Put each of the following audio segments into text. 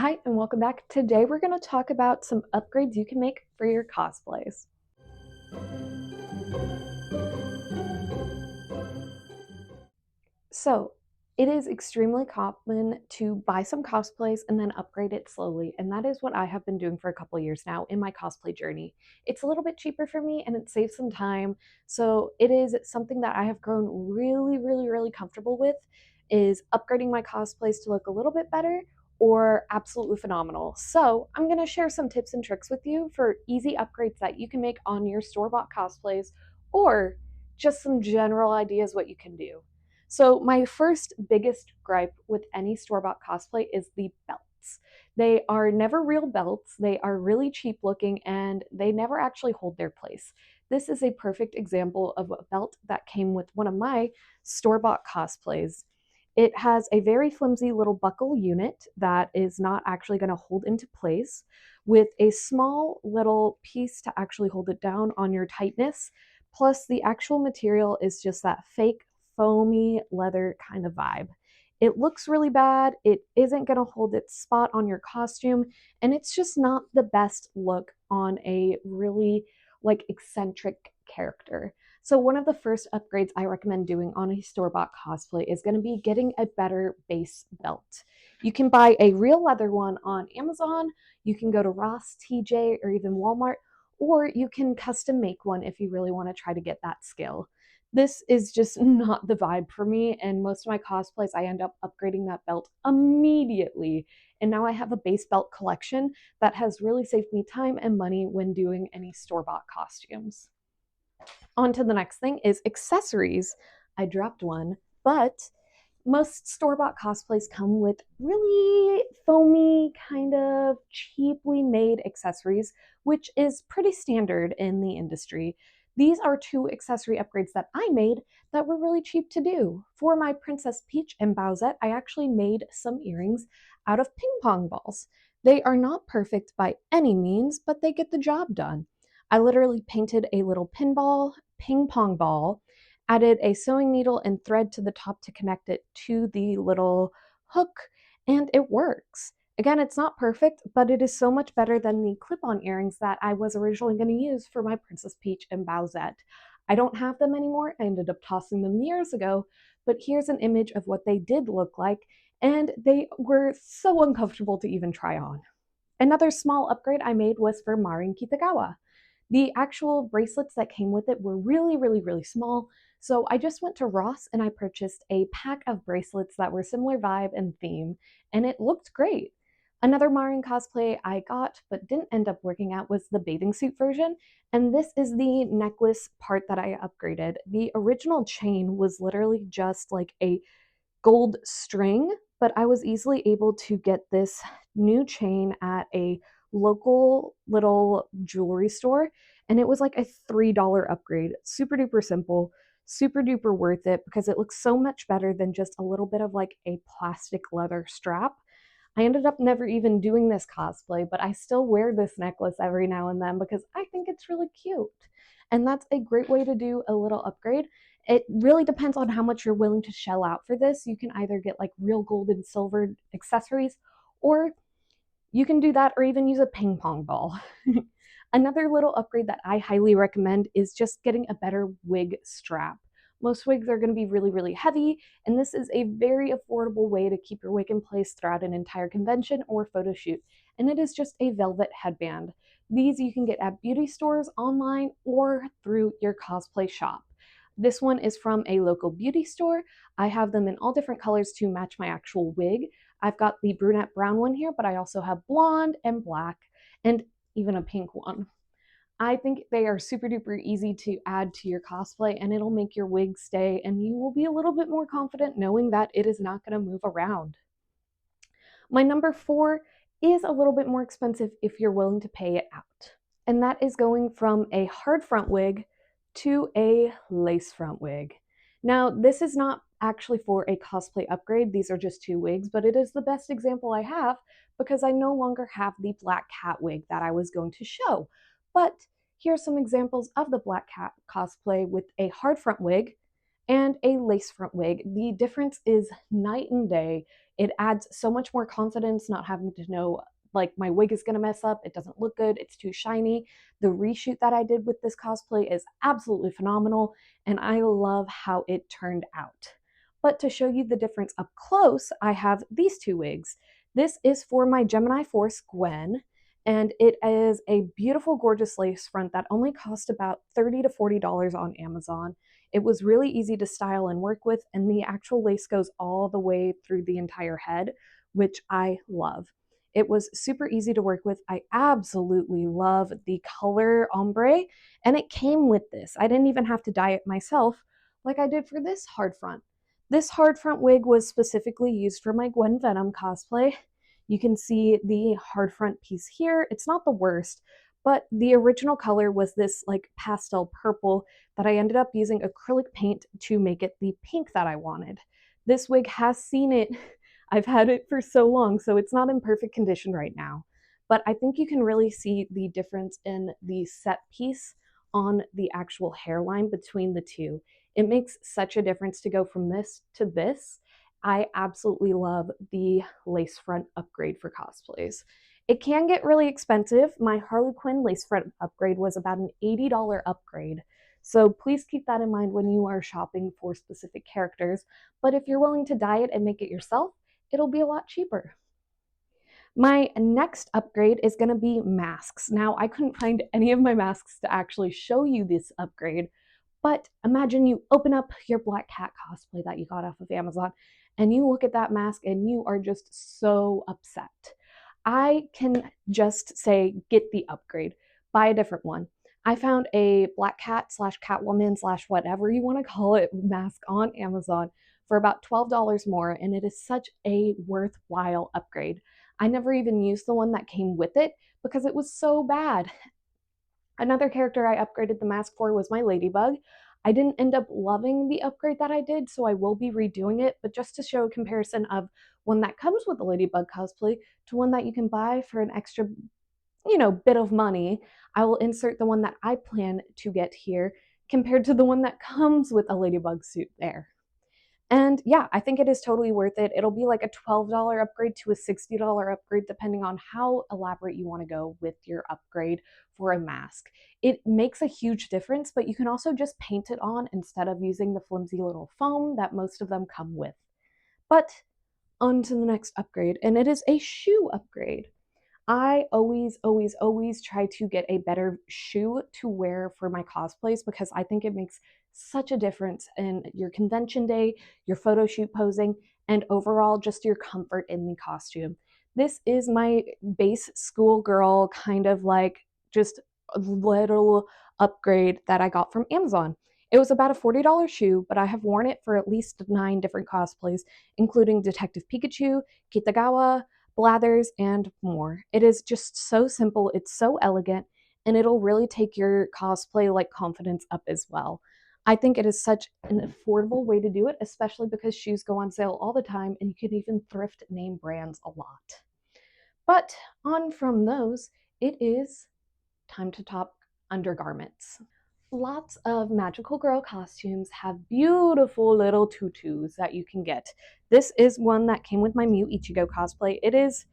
Hi, and welcome back. Today we're going to talk about some upgrades you can make for your cosplays. So, it is extremely common to buy some cosplays and then upgrade it slowly, and that is what I have been doing for a couple years now in my cosplay journey. It's a little bit cheaper for me and it saves some time, so it is something that I have grown really comfortable with is upgrading my cosplays to look a little bit better or absolutely phenomenal. So, I'm going to share some tips and tricks with you for easy upgrades that you can make on your store-bought cosplays or just some general ideas what you can do. So, my first biggest gripe with any store bought cosplay is the belts. They are never real belts, they are really cheap looking, and they never actually hold their place. This is a perfect example of a belt that came with one of my store bought cosplays. It has a very flimsy little buckle unit that is not actually going to hold into place, with a small little piece to actually hold it down on your tightness. Plus, the actual material is just that fake foamy leather kind of vibe. It looks really bad. It isn't going to hold its spot on your costume, and it's just not the best look on a really eccentric character. So, one of the first upgrades I recommend doing on a store bought cosplay is going to be getting a better base belt. You can buy a real leather one on Amazon, you can go to Ross, TJ, or even Walmart, or you can custom make one if you really want to try to get that skill. This is just not the vibe for me, and most of my cosplays I end up upgrading that belt immediately. And now I have a base belt collection that has really saved me time and money when doing any store-bought costumes. On to the next thing is accessories. I dropped one, but most store-bought cosplays come with really foamy, kind of cheaply made accessories, which is pretty standard in the industry. These are two accessory upgrades that I made that were really cheap to do. For my Princess Peach and Bowsette, I actually made some earrings out of ping pong balls. They are not perfect by any means, but they get the job done. I literally painted a little pinball ping pong ball, added a sewing needle and thread to the top to connect it to the little hook, and it works. Again, it's not perfect, but it is so much better than the clip-on earrings that I was originally going to use for my Princess Peach and Bowsette. I don't have them anymore. I ended up tossing them years ago, but here's an image of what they did look like, and they were so uncomfortable to even try on. Another small upgrade I made was for Marin Kitagawa. The actual bracelets that came with it were really small, so I just went to Ross and I purchased a pack of bracelets that were similar vibe and theme, and it looked great. Another Marin cosplay I got but didn't end up working out was the bathing suit version, and this is the necklace part that I upgraded. The original chain was literally just like a gold string, but I was easily able to get this new chain at a local little jewelry store, and it was like a $3 upgrade. Super duper simple, super duper worth it because it looks so much better than just a little bit of like a plastic leather strap. I ended up never even doing this cosplay, but I still wear this necklace every now and then because I think it's really cute. And that's a great way to do a little upgrade. It really depends on how much you're willing to shell out for this. You can either get like real gold and silver accessories, or you can do that or even use a ping pong ball. Another little upgrade that I highly recommend is just getting a better wig strap. Most wigs are going to be really heavy, and this is a very affordable way to keep your wig in place throughout an entire convention or photo shoot. And it is just a velvet headband. These you can get at beauty stores, online, or through your cosplay shop. This one is from a local beauty store. I have them in all different colors to match my actual wig. I've got the brunette brown one here, but I also have blonde and black and even a pink one. I think they are super duper easy to add to your cosplay, and it'll make your wig stay, and you will be a little bit more confident knowing that it is not going to move around. My number four is a little bit more expensive if you're willing to pay it out, and that is going from a hard front wig to a lace front wig. Now, this is not actually for a cosplay upgrade, these are just two wigs, but it is the best example I have because I no longer have the black cat wig that I was going to show. But here's some examples of the black cat cosplay with a hard front wig, and a lace front wig. The difference is night and day. It adds so much more confidence not having to know like my wig is going to mess up, it doesn't look good, it's too shiny. The reshoot that I did with this cosplay is absolutely phenomenal, and I love how it turned out. But to show you the difference up close, I have these two wigs. This is for my Gemini Force Gwen, and it is a beautiful, gorgeous lace front that only cost about $30 to $40 on Amazon. It was really easy to style and work with, and the actual lace goes all the way through the entire head, which I love. It was super easy to work with. I absolutely love the color ombre, and it came with this. I didn't even have to dye it myself like I did for this hard front. This hard front wig was specifically used for my Gwen Venom cosplay. You can see the hard front piece here. It's not the worst, but the original color was this like pastel purple that I ended up using acrylic paint to make it the pink that I wanted. This wig has seen it. I've had it for so long, so it's not in perfect condition right now. But I think you can really see the difference in the set piece on the actual hairline between the two. It makes such a difference to go from this to this. I absolutely love the lace front upgrade for cosplays. It can get really expensive. My Harley Quinn lace front upgrade was about an $80 upgrade. So please keep that in mind when you are shopping for specific characters. But if you're willing to dye it and make it yourself, it'll be a lot cheaper. My next upgrade is going to be masks. Now, I couldn't find any of my masks to actually show you this upgrade, but imagine you open up your Black Cat cosplay that you got off of Amazon and you look at that mask and you are just so upset. I can just say, get the upgrade, buy a different one. I found a Black Cat slash Catwoman slash whatever you want to call it mask on Amazon for about $12 more, and it is such a worthwhile upgrade. I never even used the one that came with it because it was so bad. Another character I upgraded the mask for was my Ladybug. I didn't end up loving the upgrade that I did, so I will be redoing it, but just to show a comparison of one that comes with the Ladybug cosplay to one that you can buy for an extra, bit of money, I will insert the one that I plan to get here compared to the one that comes with a Ladybug suit there. And yeah, I think it is totally worth it. It'll be like a $12 upgrade to a $60 upgrade, depending on how elaborate you want to go with your upgrade for a mask. It makes a huge difference, but you can also just paint it on instead of using the flimsy little foam that most of them come with. But on to the next upgrade, and it is a shoe upgrade. I always try to get a better shoe to wear for my cosplays because I think it makes such a difference in your convention day, your photo shoot posing, and overall just your comfort in the costume. This is my base schoolgirl kind of like just a little upgrade that I got from Amazon. It was about a $40 shoe, but I have worn it for at least 9 different cosplays, including Detective Pikachu, Kitagawa, Blathers, and more. It is just so simple, it's so elegant, and it'll really take your cosplay like confidence up as well. I think it is such an affordable way to do it, especially because shoes go on sale all the time and you can even thrift name brands a lot. But on from those, it is time to talk undergarments. Lots of magical girl costumes have beautiful little tutus that you can get. This is one that came with my Mew Ichigo cosplay. It is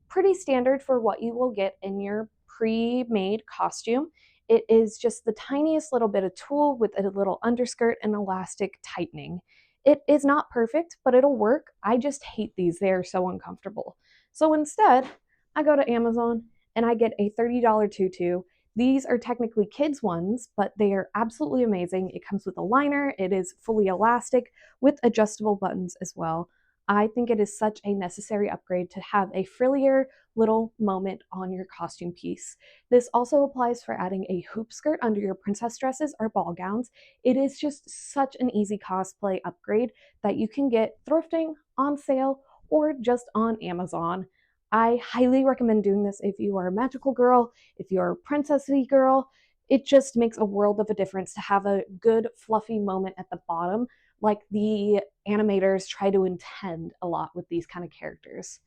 pretty standard for what you will get in your pre-made costume. It is just the tiniest little bit of tulle with a little underskirt and elastic tightening. It is not perfect, but it'll work. I just hate these. They are so uncomfortable. So instead, I go to Amazon and I get a $30 tutu. These are technically kids' ones, but they are absolutely amazing. It comes with a liner, it is fully elastic with adjustable buttons as well. I think it is such a necessary upgrade to have a frillier little moment on your costume piece. This also applies for adding a hoop skirt under your princess dresses or ball gowns. It is just such an easy cosplay upgrade that you can get thrifting, on sale, or just on Amazon. I highly recommend doing this if you are a magical girl, if you're a princessy girl. It just makes a world of a difference to have a good fluffy moment at the bottom like the animators try to intend a lot with these kind of characters.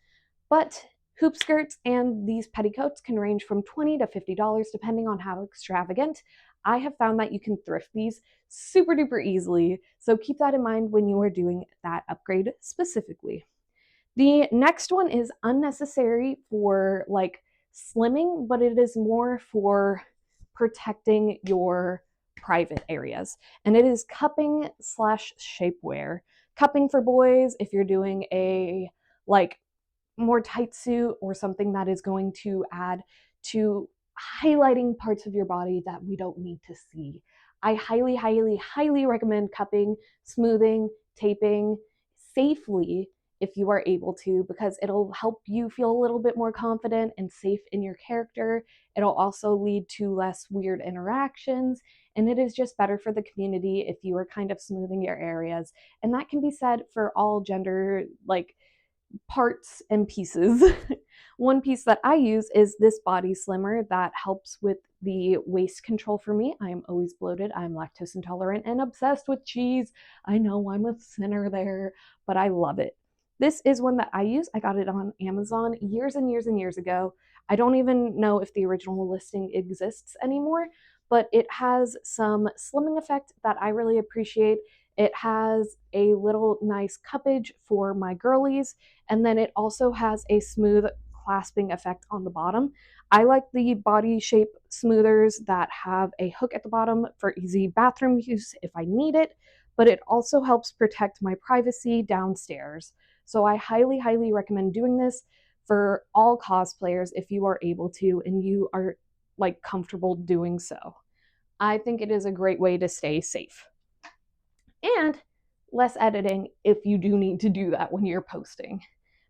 But hoop skirts and these petticoats can range from $20 to $50 depending on how extravagant. I have found that you can thrift these super duper easily. So keep that in mind when you are doing that upgrade specifically. The next one is unnecessary for like slimming, but it is more for protecting your private areas. And it is cupping slash shapewear. Cupping for boys, if you're doing a like more tight suit or something that is going to add to highlighting parts of your body that we don't need to see. I highly, highly, highly recommend cupping, smoothing, taping safely if you are able to, because it'll help you feel a little bit more confident and safe in your character. It'll also lead to less weird interactions, and it is just better for the community if you are kind of smoothing your areas. And that can be said for all gender, like, parts and pieces. One piece that I use is this body slimmer that helps with the waist control for me. I am always bloated. I'm lactose intolerant and obsessed with cheese. I know I'm a sinner there, but I love it. This is one that I use. I got it on Amazon years and years and years ago. I don't even know if the original listing exists anymore, but it has some slimming effect that I really appreciate. It has a little nice cuppage for my girlies, and then it also has a smooth clasping effect on the bottom. I like the body shape smoothers that have a hook at the bottom for easy bathroom use if I need it, but it also helps protect my privacy downstairs. So I highly, highly recommend doing this for all cosplayers if you are able to and you are like comfortable doing so. I think it is a great way to stay safe. And less editing if you do need to do that when you're posting.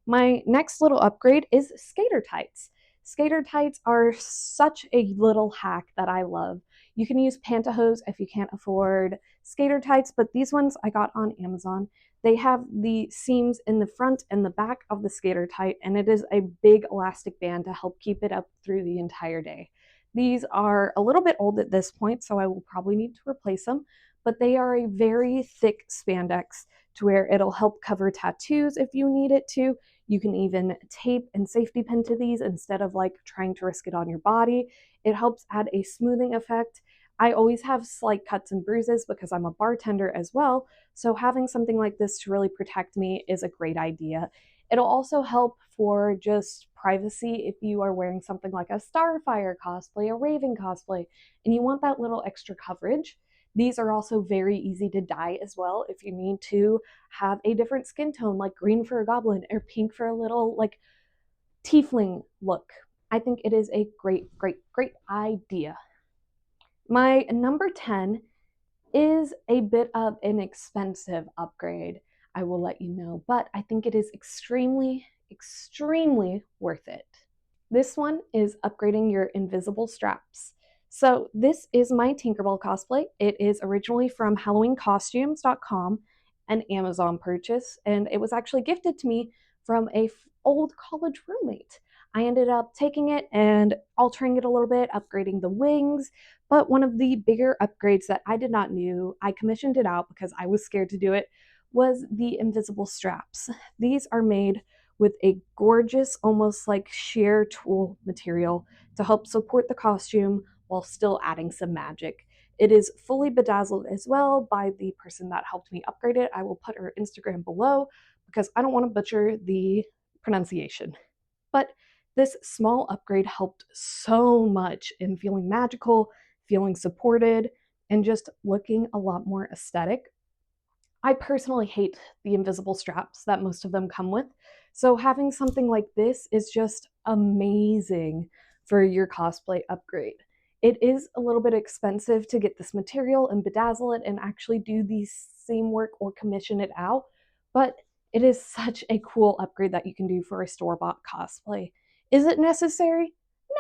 My next little upgrade is skater tights. Skater tights are such a little hack that I love. You can use pantyhose if you can't afford skater tights, but these ones I got on Amazon. They have the seams in the front and the back of the skater tight, and it is a big elastic band to help keep it up through the entire day. These are a little bit old at this point, so I will probably need to replace them, but they are a very thick spandex to where it'll help cover tattoos if you need it to. You can even tape and safety pin to these instead of like trying to risk it on your body. It helps add a smoothing effect. I always have slight cuts and bruises because I'm a bartender as well, so having something like this to really protect me is a great idea. It'll also help for just privacy if you are wearing something like a Starfire cosplay, a Raven cosplay, and you want that little extra coverage. These are also very easy to dye as well if you need to have a different skin tone, like green for a goblin or pink for a little like tiefling look. I think it is a great, great, great idea. My number 10 is a bit of an expensive upgrade, I will let you know, but I think it is extremely, extremely worth it. This one is upgrading your invisible straps. So this is my Tinkerbell cosplay. It is originally from HalloweenCostumes.com, an Amazon purchase, and it was actually gifted to me from a old college roommate. I ended up taking it and altering it a little bit, upgrading the wings, but one of the bigger upgrades that I did not know, I commissioned it out because I was scared to do it, was the invisible straps. These are made with a gorgeous, almost like sheer tulle material to help support the costume while still adding some magic. It is fully bedazzled as well by the person that helped me upgrade it. I will put her Instagram below because I don't want to butcher the pronunciation. But this small upgrade helped so much in feeling magical, feeling supported, and just looking a lot more aesthetic. I personally hate the invisible straps that most of them come with, so having something like this is just amazing for your cosplay upgrade. It is a little bit expensive to get this material and bedazzle it and actually do the seam work or commission it out, but it is such a cool upgrade that you can do for a store-bought cosplay. Is it necessary?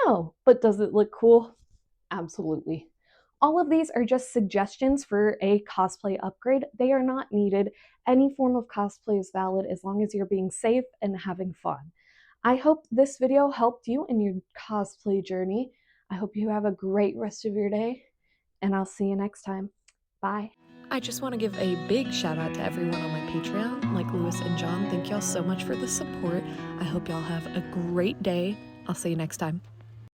No, but does it look cool? Absolutely. All of these are just suggestions for a cosplay upgrade. They are not needed. Any form of cosplay is valid as long as you're being safe and having fun. I hope this video helped you in your cosplay journey. I hope you have a great rest of your day, and I'll see you next time. Bye. I just want to give a big shout out to everyone on my Patreon, like Lewis and John. Thank y'all so much for the support. I hope y'all have a great day. I'll see you next time.